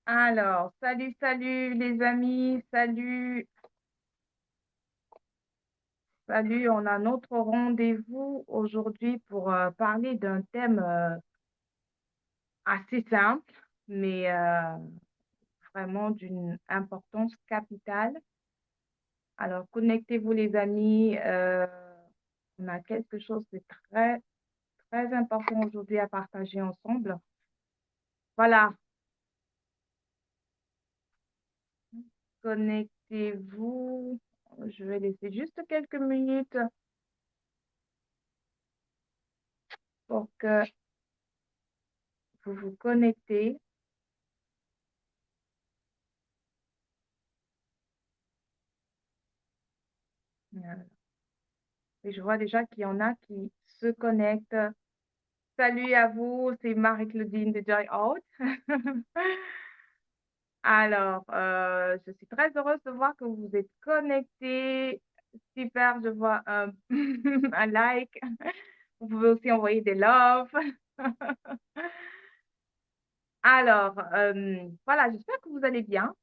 Alors, salut, salut les amis, salut, salut. On a notre rendez-vous aujourd'hui pour parler d'un thème assez simple, mais vraiment d'une importance capitale. Alors, connectez-vous les amis. On a quelque chose de très, très important aujourd'hui à partager ensemble. Voilà, connectez-vous. Je vais laisser juste quelques minutes pour que vous vous connectez. Et je vois déjà qu'il y en a qui se connectent. Salut à vous, c'est Marie-Claudine de Joy Out. Alors, je suis très heureuse de voir que vous êtes connectés. Super, je vois un, un like. Vous pouvez aussi envoyer des loves. Alors, voilà, j'espère que vous allez bien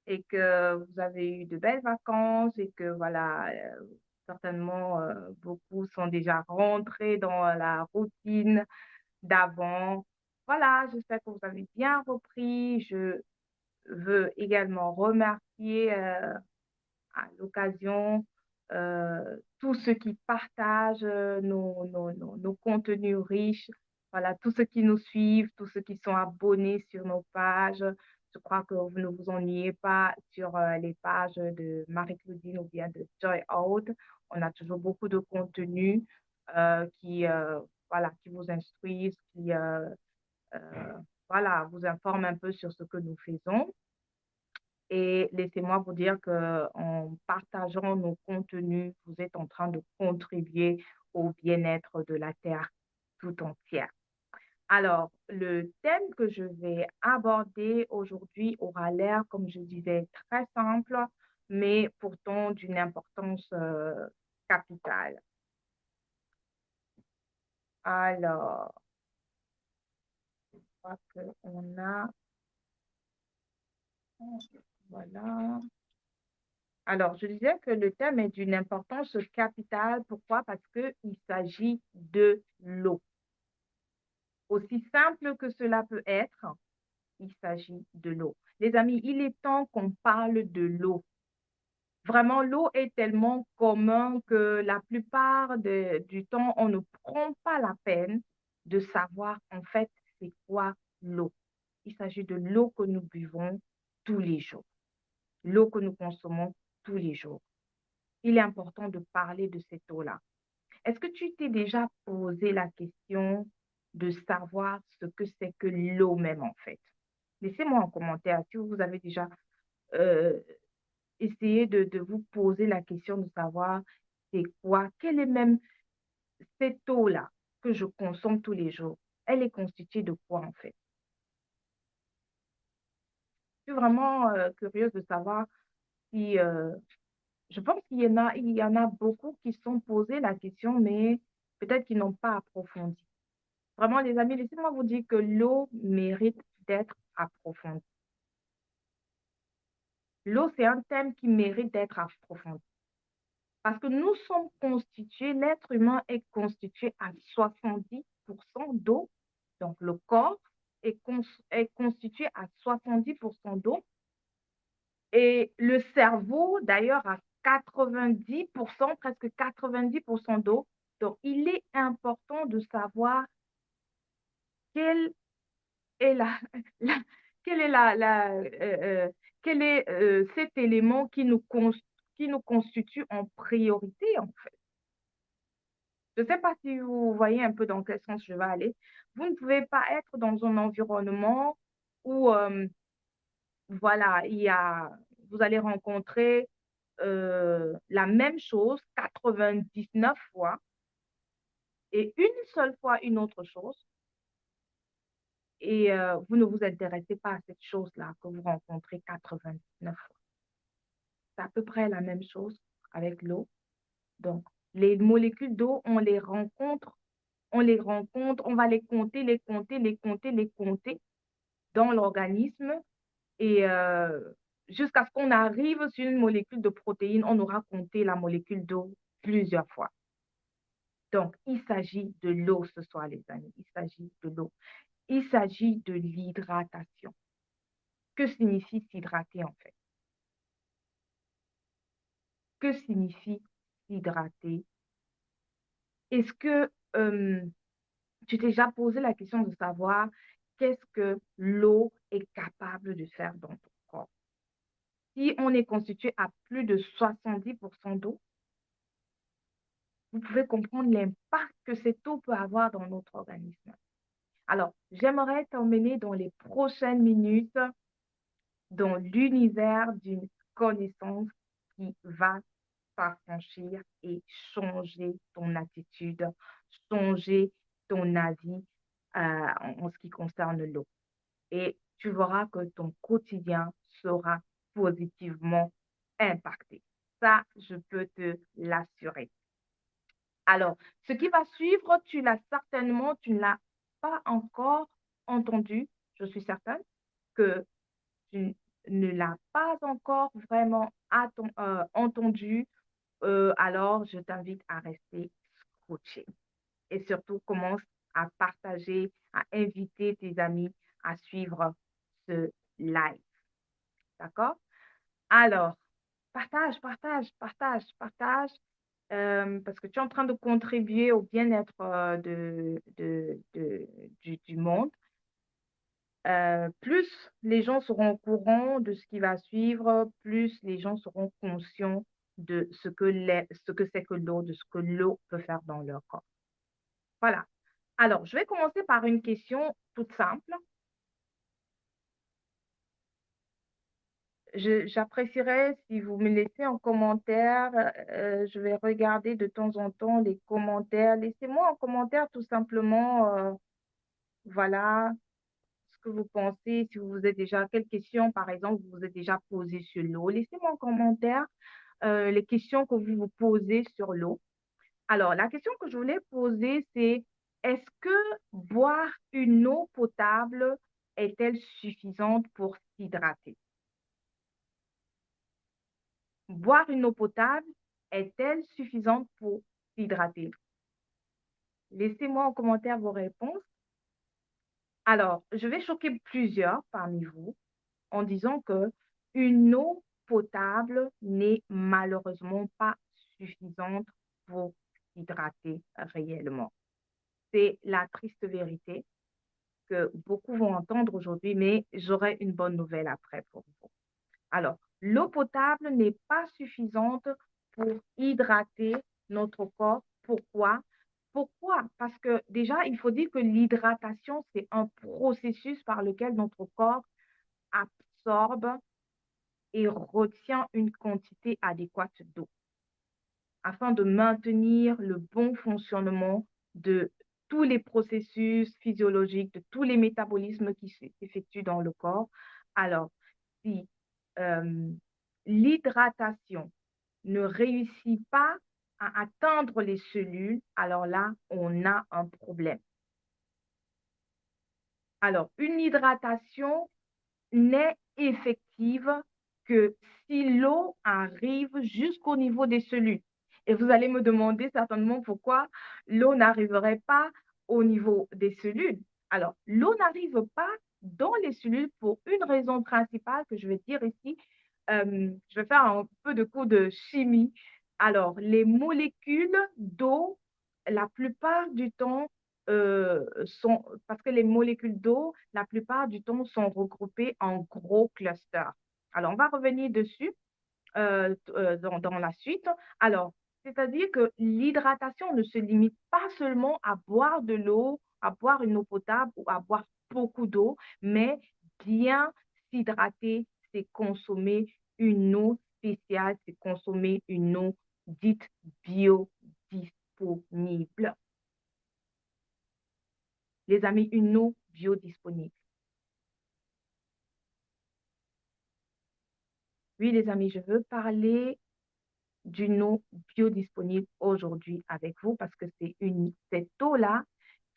et que vous avez eu de belles vacances et que voilà, certainement beaucoup sont déjà rentrés dans la routine d'avant. Voilà, j'espère que vous avez bien repris. Je veux également remercier à l'occasion tous ceux qui partagent nos contenus riches. Voilà, tous ceux qui nous suivent, tous ceux qui sont abonnés sur nos pages. Je crois que vous ne vous ennuyez pas sur les pages de Marie-Claudine ou bien de Joy Out. On a toujours beaucoup de contenus qui voilà, qui vous instruisent, qui euh, voilà, vous informent un peu sur ce que nous faisons. Et laissez-moi vous dire que en partageant nos contenus, vous êtes en train de contribuer au bien-être de la Terre tout entière. Alors, le thème que je vais aborder aujourd'hui aura l'air, comme je disais, très simple, mais pourtant d'une importance capitale. Alors, je crois qu'on a, voilà. Alors, je disais que le thème est d'une importance capitale. Pourquoi? Parce qu'il s'agit de l'eau. Aussi simple que cela peut être, il s'agit de l'eau. Les amis, il est temps qu'on parle de l'eau. Vraiment, l'eau est tellement commun que la plupart du temps, on ne prend pas la peine de savoir en fait c'est quoi l'eau. Il s'agit de l'eau que nous buvons tous les jours, l'eau que nous consommons tous les jours. Il est important de parler de cette eau-là. Est-ce que tu t'es déjà posé la question de savoir ce que c'est que l'eau même en fait? Laissez-moi en commentaire si vous avez déjà euh, essayé de vous poser la question de savoir c'est quoi, quelle est même cette eau-là que je consomme tous les jours. Elle est constituée de quoi en fait? Je suis vraiment curieuse de savoir si, je pense il y en a beaucoup qui se sont posés la question, mais peut-être qu'ils n'ont pas approfondi. Vraiment, les amis, laissez-moi vous dire que l'eau mérite d'être approfondie. L'eau, c'est un thème qui mérite d'être approfondi. Parce que nous sommes constitués, l'être humain est constitué à 70% d'eau. Donc, le corps est constitué à 70% d'eau. Et le cerveau, d'ailleurs, à 90%, presque 90% d'eau. Donc, il est important de savoir quelle est la- quelle est quel est cet élément qui nous constitue en priorité, en fait. Je ne sais pas si vous voyez un peu dans quel sens je vais aller. Vous ne pouvez pas être dans un environnement où, voilà, vous allez rencontrer la même chose 99 fois et une seule fois une autre chose et vous ne vous intéressez pas à cette chose-là que vous rencontrez 99 fois. C'est à peu près la même chose avec l'eau. Donc, les molécules d'eau, on va les compter, les compter, les compter, les compter dans l'organisme Et jusqu'à ce qu'on arrive sur une molécule de protéines, on aura compté la molécule d'eau plusieurs fois. Donc, il s'agit de l'eau ce soir, les amis. Il s'agit de l'eau. Il s'agit de l'hydratation. Que signifie s'hydrater en fait? Que signifie s'hydrater? Est-ce que tu t'es déjà posé la question de savoir qu'est-ce que l'eau est capable de faire dans ton corps? Si on est constitué à plus de 70% d'eau, vous pouvez comprendre l'impact que cette eau peut avoir dans notre organisme. Alors, j'aimerais t'emmener dans les prochaines minutes dans l'univers d'une connaissance qui va s'affranchir et changer ton attitude, changer ton avis en ce qui concerne l'eau. Et tu verras que ton quotidien sera positivement impacté. Ça, je peux te l'assurer. Alors, ce qui va suivre, tu ne l'as pas encore entendu. Je suis certaine que tu ne l'as pas encore vraiment entendu. Alors, je t'invite à rester scotché et surtout commence à partager, à inviter tes amis à suivre ce live. D'accord? Alors, partage, partage, partage, partage, parce que tu es en train de contribuer au bien-être du monde. Plus les gens seront au courant de ce qui va suivre, plus les gens seront conscients de ce que c'est que l'eau, de ce que l'eau peut faire dans leur corps. Voilà. Alors, je vais commencer par une question toute simple. J'apprécierais si vous me laissez en commentaire. Je vais regarder de temps en temps les commentaires. Laissez-moi en commentaire tout simplement, voilà, ce que vous pensez, si vous vous êtes déjà, quelles questions, par exemple, vous vous êtes déjà posées sur l'eau. Laissez-moi en commentaire les questions que vous vous posez sur l'eau. Alors, la question que je voulais poser, c'est est-ce que boire une eau potable est-elle suffisante pour s'hydrater? Boire une eau potable est-elle suffisante pour s'hydrater? Laissez-moi en commentaire vos réponses. Alors, je vais choquer plusieurs parmi vous en disant que une eau potable n'est malheureusement pas suffisante pour s'hydrater réellement. C'est la triste vérité que beaucoup vont entendre aujourd'hui, mais j'aurai une bonne nouvelle après pour vous. Alors, l'eau potable n'est pas suffisante pour hydrater notre corps. Pourquoi? Pourquoi? Parce que déjà, il faut dire que l'hydratation, c'est un processus par lequel notre corps absorbe et retient une quantité adéquate d'eau afin de maintenir le bon fonctionnement de tous les processus physiologiques, de tous les métabolismes qui s'effectuent dans le corps. Alors, si euh, l'hydratation ne réussit pas à atteindre les cellules, alors là, on a un problème. Alors, une hydratation n'est effective que si l'eau arrive jusqu'au niveau des cellules. Et vous allez me demander certainement pourquoi l'eau n'arriverait pas au niveau des cellules. Alors, l'eau n'arrive pas dans les cellules pour une raison principale que je vais dire ici. Je vais faire un peu de cours de chimie. Alors, les molécules d'eau, la plupart du temps, parce que les molécules d'eau, la plupart du temps, sont regroupées en gros clusters. Alors, on va revenir dessus dans la suite. Alors, c'est-à-dire que l'hydratation ne se limite pas seulement à boire de l'eau, à boire une eau potable ou à boire beaucoup d'eau, mais bien s'hydrater, c'est consommer une eau spéciale, c'est consommer une eau dite biodisponible. Les amis, une eau biodisponible. Oui, les amis, je veux parler d'une eau biodisponible aujourd'hui avec vous parce que c'est cette eau-là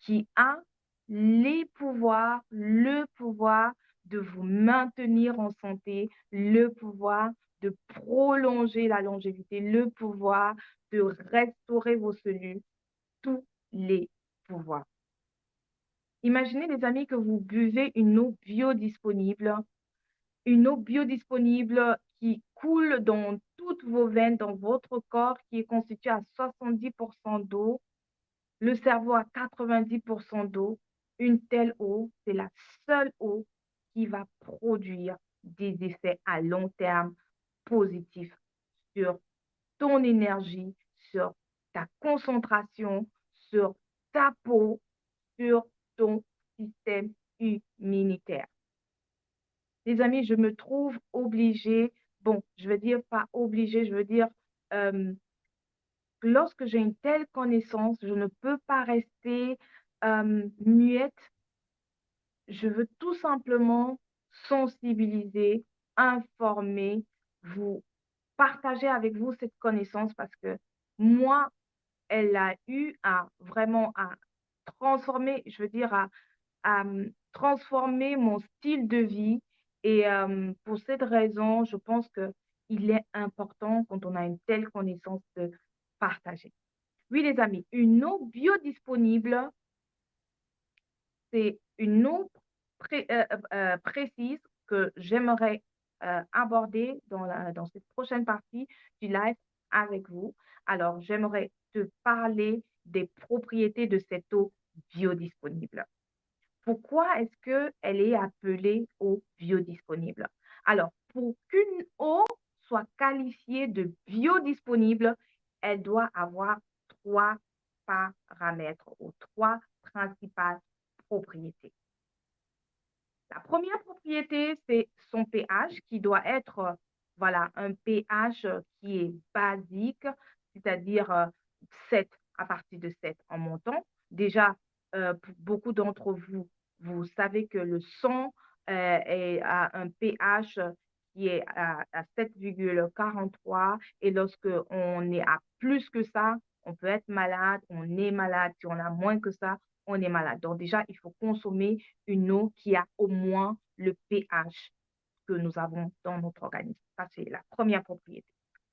qui a le pouvoir de vous maintenir en santé, le pouvoir de prolonger la longévité, le pouvoir de restaurer vos cellules, tous les pouvoirs. Imaginez, les amis, que vous buvez une eau biodisponible qui coule dans toutes vos veines, dans votre corps, qui est constituée à 70% d'eau, le cerveau à 90% d'eau. Une telle eau, c'est la seule eau qui va produire des effets à long terme positifs sur ton énergie, sur ta concentration, sur ta peau, sur ton système immunitaire. Les amis, je me trouve obligée, bon, je veux dire pas obligée, je veux dire, euh, lorsque j'ai une telle connaissance, je ne peux pas rester muette. Je veux tout simplement sensibiliser, informer, vous partager avec vous cette connaissance parce que moi, elle a eu à vraiment à transformer, je veux dire, à transformer mon style de vie. Et pour cette raison, je pense qu'il est important, quand on a une telle connaissance, de partager. Oui, les amis, une eau biodisponible, c'est une eau précise que j'aimerais aborder dans cette prochaine partie du live avec vous. Alors, j'aimerais te parler des propriétés de cette eau biodisponible. Pourquoi est-ce qu'elle est appelée eau biodisponible? Alors, pour qu'une eau soit qualifiée de biodisponible, elle doit avoir trois paramètres ou trois principales propriétés. La première propriété, c'est son pH qui doit être, voilà, un pH qui est basique, c'est-à-dire 7, à partir de 7 en montant. Déjà, pour beaucoup d'entre vous, vous savez que le sang est à un pH qui est à 7,43 et lorsque on est à plus que ça, on peut être malade, on est malade. Si on a moins que ça, on est malade. Donc déjà, il faut consommer une eau qui a au moins le pH que nous avons dans notre organisme. Ça, c'est la première propriété.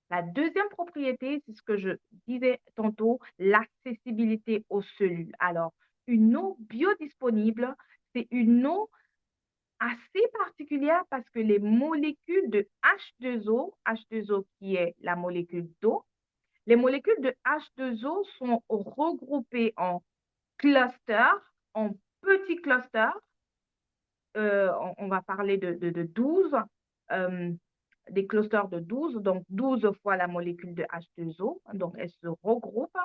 La deuxième propriété, c'est ce que je disais tantôt, l'accessibilité aux cellules. Alors, une eau biodisponible, c'est une eau assez particulière parce que les molécules de H2O, H2O qui est la molécule d'eau, les molécules de H2O sont regroupées en clusters, en petits clusters. On va parler de 12, euh, des clusters de 12, donc 12 fois la molécule de H2O, donc elles se regroupent.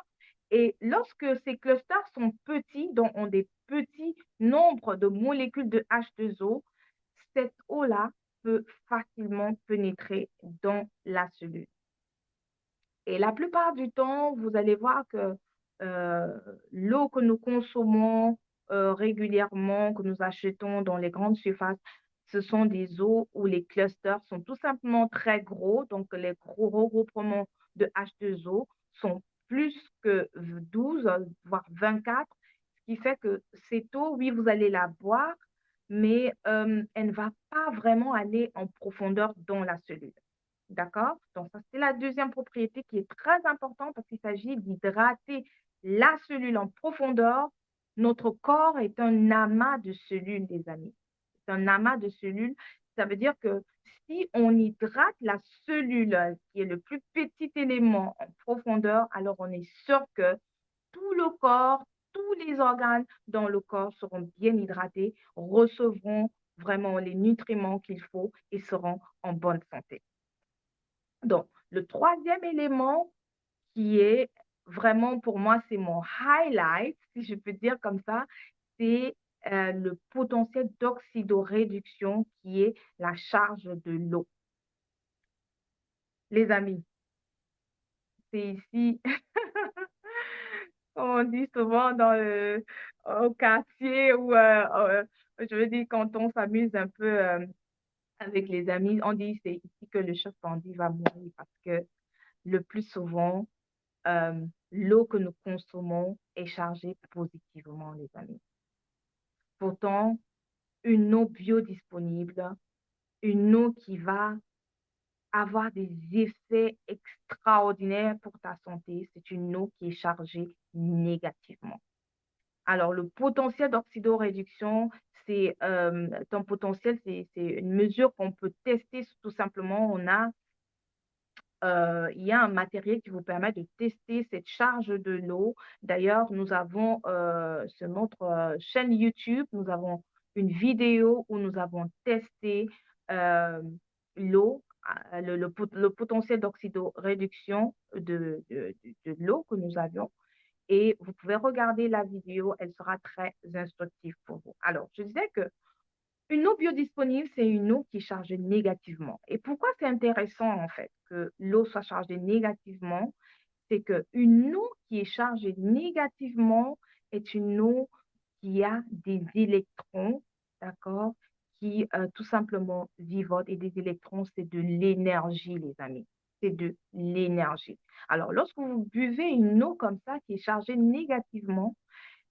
Et lorsque ces clusters sont petits, donc ont des petits nombres de molécules de H2O, cette eau-là peut facilement pénétrer dans la cellule. Et la plupart du temps, vous allez voir que l'eau que nous consommons régulièrement, que nous achetons dans les grandes surfaces, ce sont des eaux où les clusters sont tout simplement très gros. Donc, les gros regroupements de H2O sont plus que 12, voire 24, ce qui fait que cette eau, oui, vous allez la boire, mais elle ne va pas vraiment aller en profondeur dans la cellule. D'accord? Donc, ça, c'est la deuxième propriété qui est très importante parce qu'il s'agit d'hydrater la cellule en profondeur. Notre corps est un amas de cellules, les amis. C'est un amas de cellules. Ça veut dire que si on hydrate la cellule, qui est le plus petit élément en profondeur, alors on est sûr que tout le corps, tous les organes dans le corps seront bien hydratés, recevront vraiment les nutriments qu'il faut et seront en bonne santé. Donc, le troisième élément qui est vraiment pour moi, c'est mon highlight, si je peux dire comme ça, c'est le potentiel d'oxydoréduction qui est la charge de l'eau. Les amis, c'est ici, comme on dit souvent au quartier ou je veux dire quand on s'amuse un peu avec les amis, on dit c'est ici que le chef bandit va mourir parce que le plus souvent, l'eau que nous consommons est chargée positivement, les amis. Pourtant, une eau biodisponible, une eau qui va avoir des effets extraordinaires pour ta santé. C'est une eau qui est chargée négativement. Alors, le potentiel d'oxydoréduction, c'est ton potentiel, c'est une mesure qu'on peut tester tout simplement. Il y a un matériel qui vous permet de tester cette charge de l'eau. D'ailleurs, nous avons sur notre chaîne YouTube, nous avons une vidéo où nous avons testé euh, l'eau, le potentiel d'oxydoréduction de l'eau que nous avions. Et vous pouvez regarder la vidéo, elle sera très instructive pour vous. Alors, je disais que une eau biodisponible, c'est une eau qui est chargée négativement. Et pourquoi c'est intéressant, en fait, que l'eau soit chargée négativement? C'est qu'une eau qui est chargée négativement est une eau qui a des électrons, d'accord, qui tout simplement vivotent. Et des électrons, c'est de l'énergie, les amis. C'est de l'énergie. Alors, lorsque vous buvez une eau comme ça qui est chargée négativement,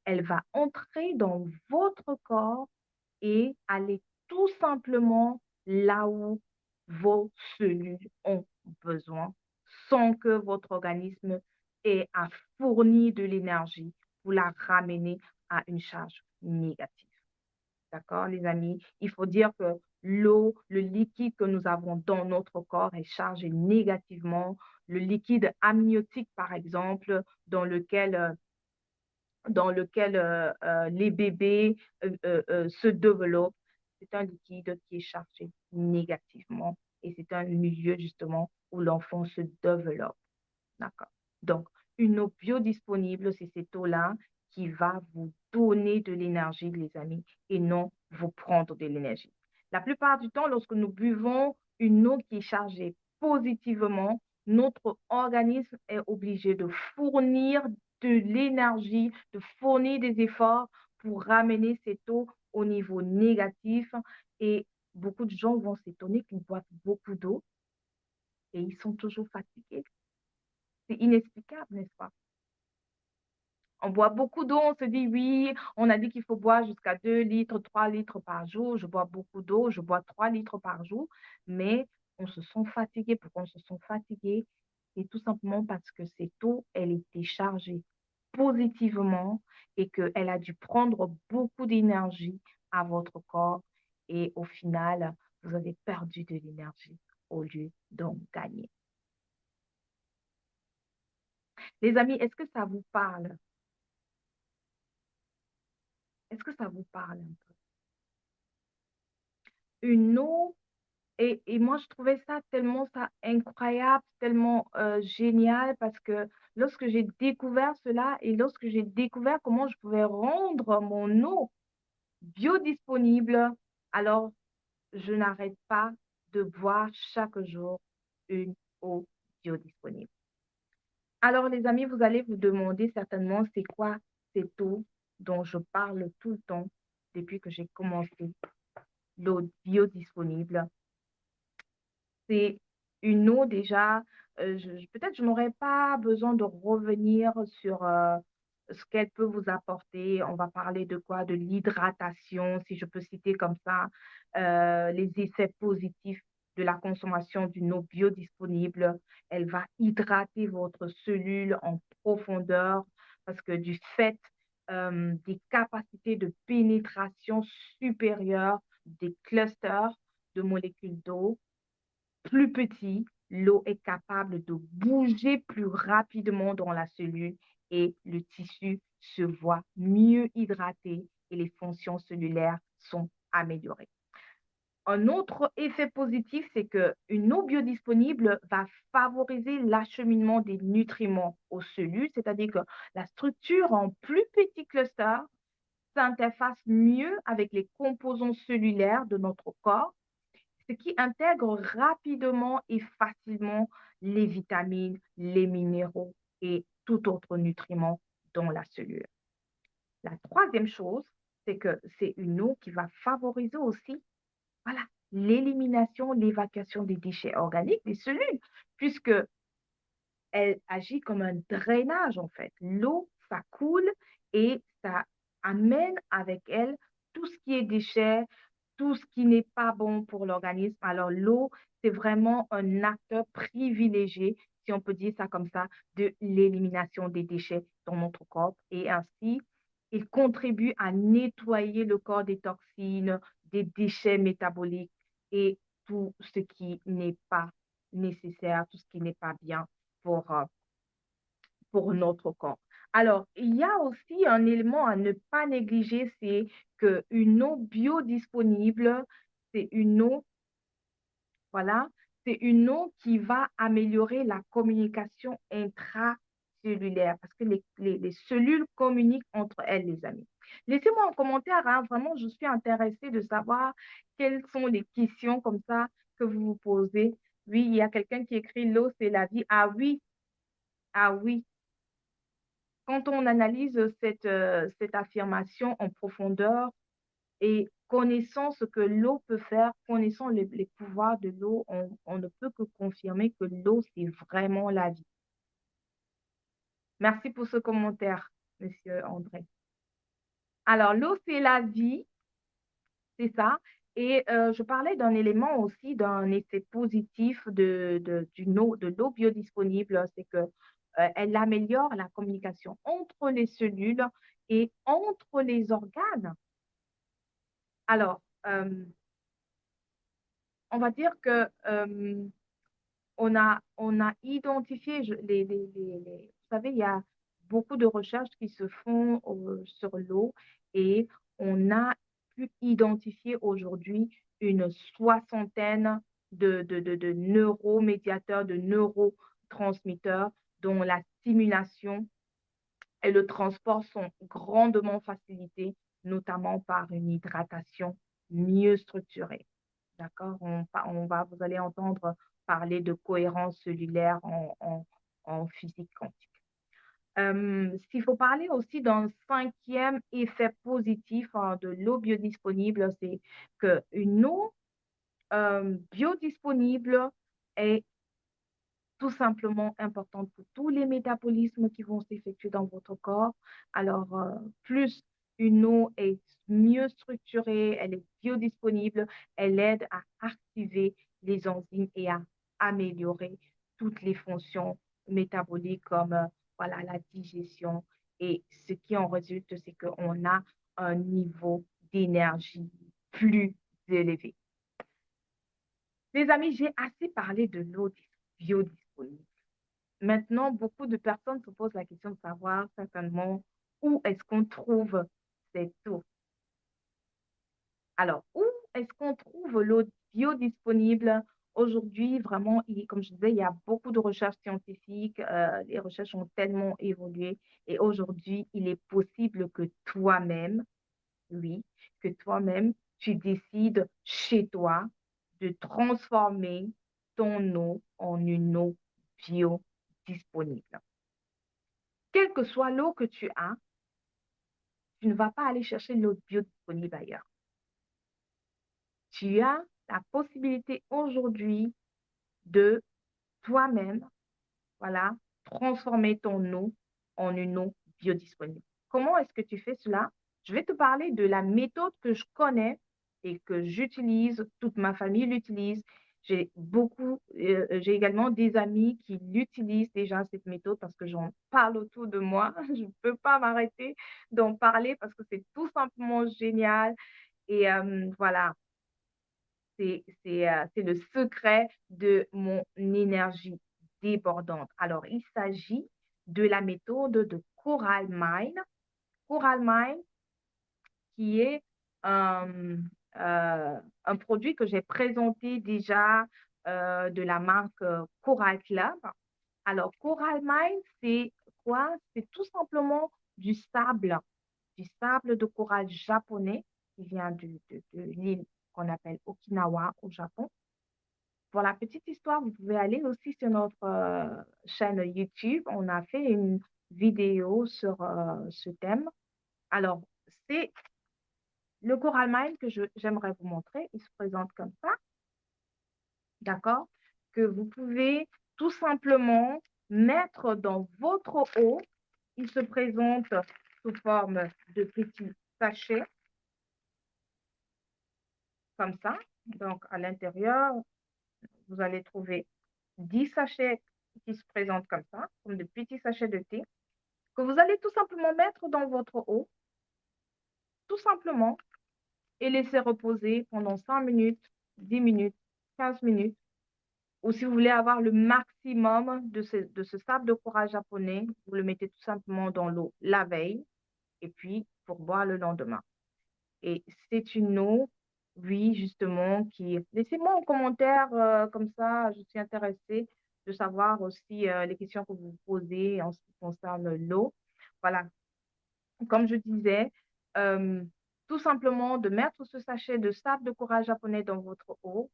elle va entrer dans votre corps et aller tout simplement là où vos cellules ont besoin sans que votre organisme ait à fournir de l'énergie pour la ramener à une charge négative. D'accord, les amis? Il faut dire que l'eau, le liquide que nous avons dans notre corps est chargé négativement. Le liquide amniotique, par exemple, dans lequel les bébés se développent. C'est un liquide qui est chargé négativement et c'est un milieu justement où l'enfant se développe. D'accord. Donc, une eau biodisponible, c'est cette eau-là qui va vous donner de l'énergie, les amis, et non vous prendre de l'énergie. La plupart du temps, lorsque nous buvons une eau qui est chargée positivement, notre organisme est obligé de fournir de l'énergie, de fournir des efforts pour ramener cette eau au niveau négatif. Et beaucoup de gens vont s'étonner qu'ils boivent beaucoup d'eau et ils sont toujours fatigués. C'est inexplicable, n'est-ce pas? On boit beaucoup d'eau, on se dit oui, on a dit qu'il faut boire jusqu'à 2 litres, 3 litres par jour. Je bois beaucoup d'eau, je bois 3 litres par jour, mais on se sent fatigué. Pourquoi on se sent fatigué? C'est tout simplement parce que cette eau, elle était chargée positivement et qu'elle a dû prendre beaucoup d'énergie à votre corps et au final, vous avez perdu de l'énergie au lieu d'en gagner. Les amis, est-ce que ça vous parle? Est-ce que ça vous parle un peu? Une eau, et moi, je trouvais ça tellement ça incroyable, tellement génial, parce que lorsque j'ai découvert cela et lorsque j'ai découvert comment je pouvais rendre mon eau biodisponible, alors je n'arrête pas de boire chaque jour une eau biodisponible. Alors, les amis, vous allez vous demander certainement c'est quoi cette eau dont je parle tout le temps depuis que j'ai commencé l'eau biodisponible. C'est une eau déjà, peut-être je n'aurais pas besoin de revenir sur ce qu'elle peut vous apporter. On va parler de quoi? De l'hydratation, si je peux citer comme ça, les effets positifs de la consommation d'une eau biodisponible. Elle va hydrater votre cellule en profondeur parce que du fait des capacités de pénétration supérieures des clusters de molécules d'eau, plus petit, l'eau est capable de bouger plus rapidement dans la cellule et le tissu se voit mieux hydraté et les fonctions cellulaires sont améliorées. Un autre effet positif, c'est qu'une eau biodisponible va favoriser l'acheminement des nutriments aux cellules, c'est-à-dire que la structure en plus petits clusters s'interface mieux avec les composants cellulaires de notre corps, ce qui intègre rapidement et facilement les vitamines, les minéraux et tout autre nutriment dans la cellule. La troisième chose, c'est que c'est une eau qui va favoriser aussi, voilà, l'élimination, l'évacuation des déchets organiques des cellules, puisque elle agit comme un drainage en fait. L'eau, ça coule et ça amène avec elle tout ce qui est déchets, tout ce qui n'est pas bon pour l'organisme. Alors, l'eau, c'est vraiment un acteur privilégié, si on peut dire ça comme ça, de l'élimination des déchets dans notre corps. Et ainsi, il contribue à nettoyer le corps des toxines, des déchets métaboliques et tout ce qui n'est pas nécessaire, tout ce qui n'est pas bien pour, pour notre corps. Alors, il y a aussi un élément à ne pas négliger, c'est qu'une eau biodisponible, c'est une eau, voilà, c'est une eau qui va améliorer la communication intracellulaire parce que les cellules communiquent entre elles, les amis. Laissez-moi en commentaire, hein, vraiment, je suis intéressée de savoir quelles sont les questions comme ça que vous vous posez. Oui, il y a quelqu'un qui écrit l'eau, c'est la vie. Ah oui, quand on analyse cette affirmation en profondeur et connaissant ce que l'eau peut faire, connaissant les pouvoirs de l'eau, on ne peut que confirmer que l'eau, c'est vraiment la vie. Merci pour ce commentaire, Monsieur André. Alors, l'eau, c'est la vie, c'est ça. Et je parlais d'un élément aussi, d'un effet positif de l'eau biodisponible, c'est que elle améliore la communication entre les cellules et entre les organes. Alors, on va dire que on a identifié vous savez, il y a beaucoup de recherches qui se font sur l'eau et on a pu identifier aujourd'hui une soixantaine de neuromédiateurs, de neurotransmetteurs dont la stimulation et le transport sont grandement facilités, notamment par une hydratation mieux structurée. D'accord? Vous allez entendre parler de cohérence cellulaire en physique quantique. S'il faut parler aussi d'un cinquième effet positif hein, de l'eau biodisponible, c'est qu'une eau biodisponible est tout simplement importante pour tous les métabolismes qui vont s'effectuer dans votre corps. Alors, plus une eau est mieux structurée, elle est biodisponible, elle aide à activer les enzymes et à améliorer toutes les fonctions métaboliques comme voilà, la digestion. Et ce qui en résulte, c'est qu'on a un niveau d'énergie plus élevé. Les amis, j'ai assez parlé de l'eau biodisponible. Maintenant, beaucoup de personnes se posent la question de savoir certainement où est-ce qu'on trouve cette eau. Alors, où est-ce qu'on trouve l'eau biodisponible? Aujourd'hui, vraiment, comme je disais, il y a beaucoup de recherches scientifiques. Les recherches ont tellement évolué. Et aujourd'hui, il est possible que toi-même, oui, que toi-même, tu décides chez toi de transformer ton eau en une eau biodisponible. Quelle que soit l'eau que tu as, tu ne vas pas aller chercher l'eau biodisponible ailleurs. Tu as la possibilité aujourd'hui de toi-même, voilà, transformer ton eau en une eau biodisponible. Comment est-ce que tu fais cela? Je vais te parler de la méthode que je connais et que j'utilise, toute ma famille l'utilise. J'ai également des amis qui l'utilisent déjà cette méthode parce que j'en parle autour de moi. Je ne peux pas m'arrêter d'en parler parce que c'est tout simplement génial. Et voilà, c'est le secret de mon énergie débordante. Alors, il s'agit de la méthode de Coral Mine. Coral Mine, qui est un produit que j'ai présenté déjà de la marque Coral Club. Alors, Coral Mine, c'est quoi? C'est tout simplement du sable de corail japonais qui vient de l'île qu'on appelle Okinawa au Japon. Pour la petite histoire, vous pouvez aller aussi sur notre chaîne YouTube. On a fait une vidéo sur ce thème. Alors, c'est le coral mine que j'aimerais vous montrer. Il se présente comme ça, d'accord? Que vous pouvez tout simplement mettre dans votre eau. Il se présente sous forme de petits sachets. comme ça. Donc, à l'intérieur, vous allez trouver 10 sachets qui se présentent comme ça, comme de petits sachets de thé, que vous allez tout simplement mettre dans votre eau, tout simplement, et laisser reposer pendant 5 minutes, 10 minutes, 15 minutes. Ou si vous voulez avoir le maximum de ce sable de courage japonais, vous le mettez tout simplement dans l'eau la veille et puis pour boire le lendemain. Et c'est une eau, oui, justement, qui... Laissez-moi en commentaire, comme ça, je suis intéressée de savoir aussi les questions que vous vous posez en ce qui concerne l'eau. Voilà, comme je disais, euh, tout simplement de mettre ce sachet de sable de courage japonais dans votre eau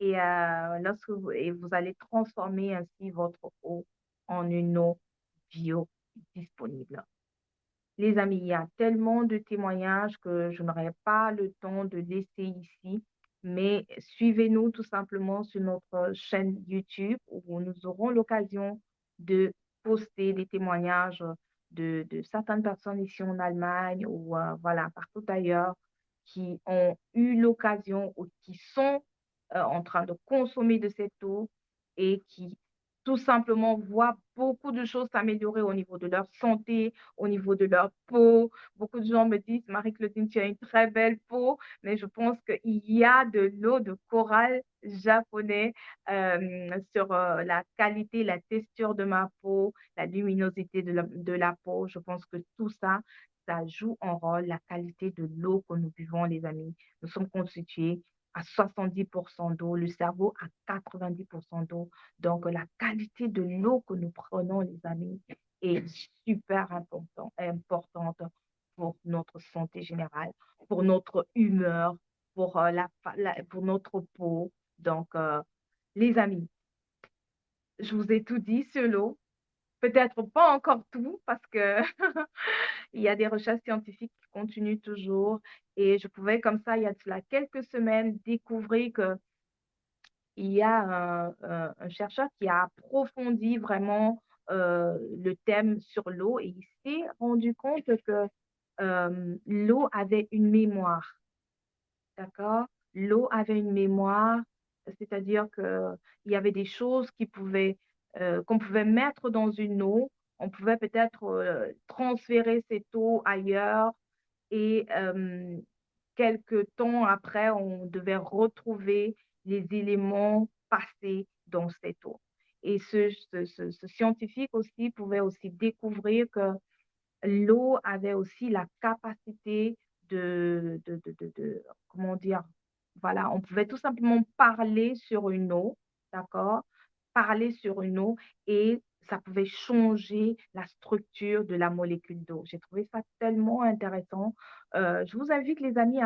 et, et vous allez transformer ainsi votre eau en une eau bio disponible. Les amis, il y a tellement de témoignages que je n'aurai pas le temps de laisser ici, mais suivez-nous tout simplement sur notre chaîne YouTube où nous aurons l'occasion de poster des témoignages de certaines personnes ici en Allemagne ou voilà, partout ailleurs qui ont eu l'occasion ou qui sont en train de consommer de cette eau et qui tout simplement voient beaucoup de choses s'améliorer au niveau de leur santé, au niveau de leur peau. Beaucoup de gens me disent, Marie-Claudine, tu as une très belle peau, mais je pense qu'il y a de l'eau de corail japonais sur la qualité, la texture de ma peau, la luminosité de la peau. Je pense que tout ça, ça joue un rôle, la qualité de l'eau que nous buvons, les amis. Nous sommes constitués à 70% d'eau, le cerveau à 90% d'eau. Donc, la qualité de l'eau que nous prenons, les amis, est super importante pour notre santé générale, pour notre humeur, pour, pour notre peau. Donc, les amis, je vous ai tout dit sur l'eau. Peut-être pas encore tout parce que il y a des recherches scientifiques qui continuent toujours et je pouvais comme ça, il y a de cela quelques semaines, découvrir que il y a un chercheur qui a approfondi vraiment le thème sur l'eau et il s'est rendu compte que l'eau avait une mémoire, d'accord? L'eau avait une mémoire, c'est-à-dire qu'il y avait des choses qu'on pouvait mettre dans une eau, on pouvait peut-être transférer cette eau ailleurs et quelques temps après, on devait retrouver les éléments passés dans cette eau. Et ce scientifique aussi pouvait aussi découvrir que l'eau avait aussi la capacité comment dire, voilà, on pouvait tout simplement parler sur une eau, d'accord? Parler sur une eau et ça pouvait changer la structure de la molécule d'eau. J'ai trouvé ça tellement intéressant. Je vous invite, les amis,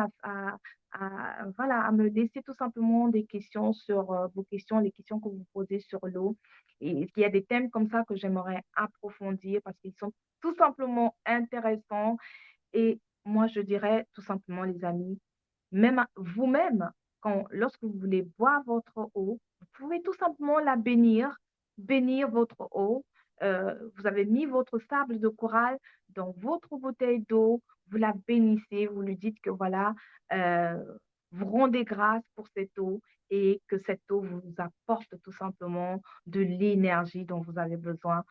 voilà, à me laisser tout simplement des questions sur vos questions, les questions que vous posez sur l'eau. Et il y a des thèmes comme ça que j'aimerais approfondir parce qu'ils sont tout simplement intéressant. Et moi, je dirais tout simplement, les amis, même vous-même, lorsque vous voulez boire votre eau, vous pouvez tout simplement la bénir, bénir votre eau. Vous avez mis votre sable de corail dans votre bouteille d'eau, vous la bénissez, vous lui dites que voilà, euh, vous rendez grâce pour cette eau et que cette eau vous apporte tout simplement de l'énergie dont vous avez besoin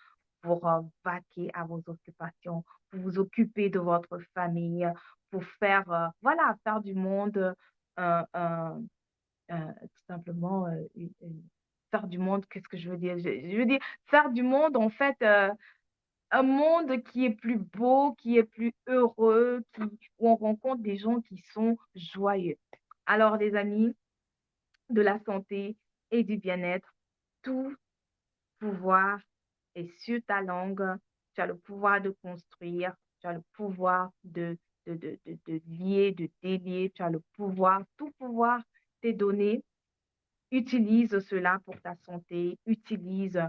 pour vaquer à vos occupations, pour vous occuper de votre famille, pour faire, voilà, faire du monde, tout simplement, faire du monde, qu'est-ce que je veux dire? Je veux dire, faire du monde, en fait, un monde qui est plus beau, qui est plus heureux, où on rencontre des gens qui sont joyeux. Alors, les amis, de la santé et du bien-être, tout pouvoir est sur ta langue. Tu as le pouvoir de construire, tu as le pouvoir de lier, de délier, tu as le pouvoir, tout pouvoir t'est donné. Utilise cela pour ta santé, utilise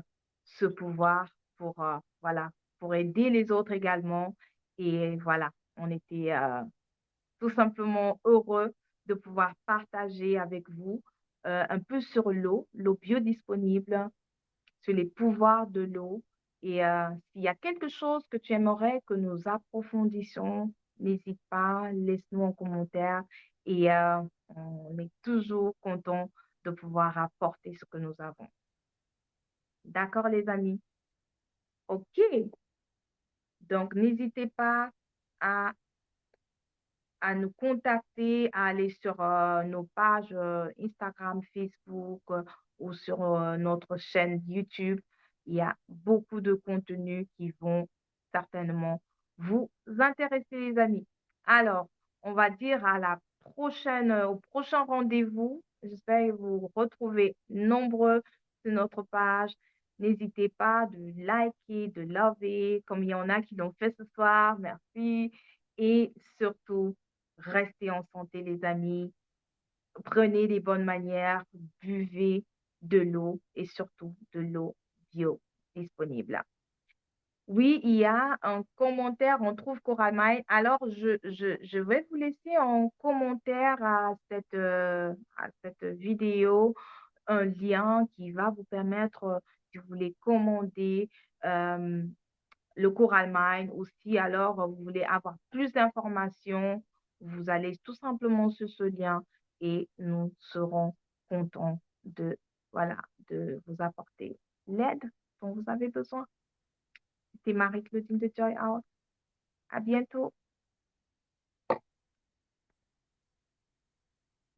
ce pouvoir pour, voilà, pour aider les autres également. Et voilà, on était tout simplement heureux de pouvoir partager avec vous un peu sur l'eau, l'eau biodisponible, sur les pouvoirs de l'eau. Et s'il y a quelque chose que tu aimerais que nous approfondissions, n'hésite pas, laisse-nous en commentaire et on est toujours content de pouvoir apporter ce que nous avons. D'accord, les amis? OK. Donc, n'hésitez pas à nous contacter, à aller sur nos pages Instagram, Facebook ou sur notre chaîne YouTube. Il y a beaucoup de contenus qui vont certainement vous intéresser, les amis. Alors, on va dire à la prochaine, au prochain rendez-vous. J'espère vous retrouver nombreux sur notre page. N'hésitez pas de liker, de lover, comme il y en a qui l'ont fait ce soir. Merci. Et surtout, restez en santé, les amis. Prenez les bonnes manières, buvez de l'eau et surtout de l'eau bio disponible. Oui, il y a un commentaire, on trouve Coral Mine. Alors, je vais vous laisser en commentaire à cette vidéo un lien qui va vous permettre, si vous voulez commander euh, le Coral Mine aussi. Alors, vous voulez avoir plus d'informations, vous allez tout simplement sur ce lien et nous serons contents de, voilà, de vous apporter l'aide dont vous avez besoin. C'était Marie-Claudine de Joy House. À bientôt.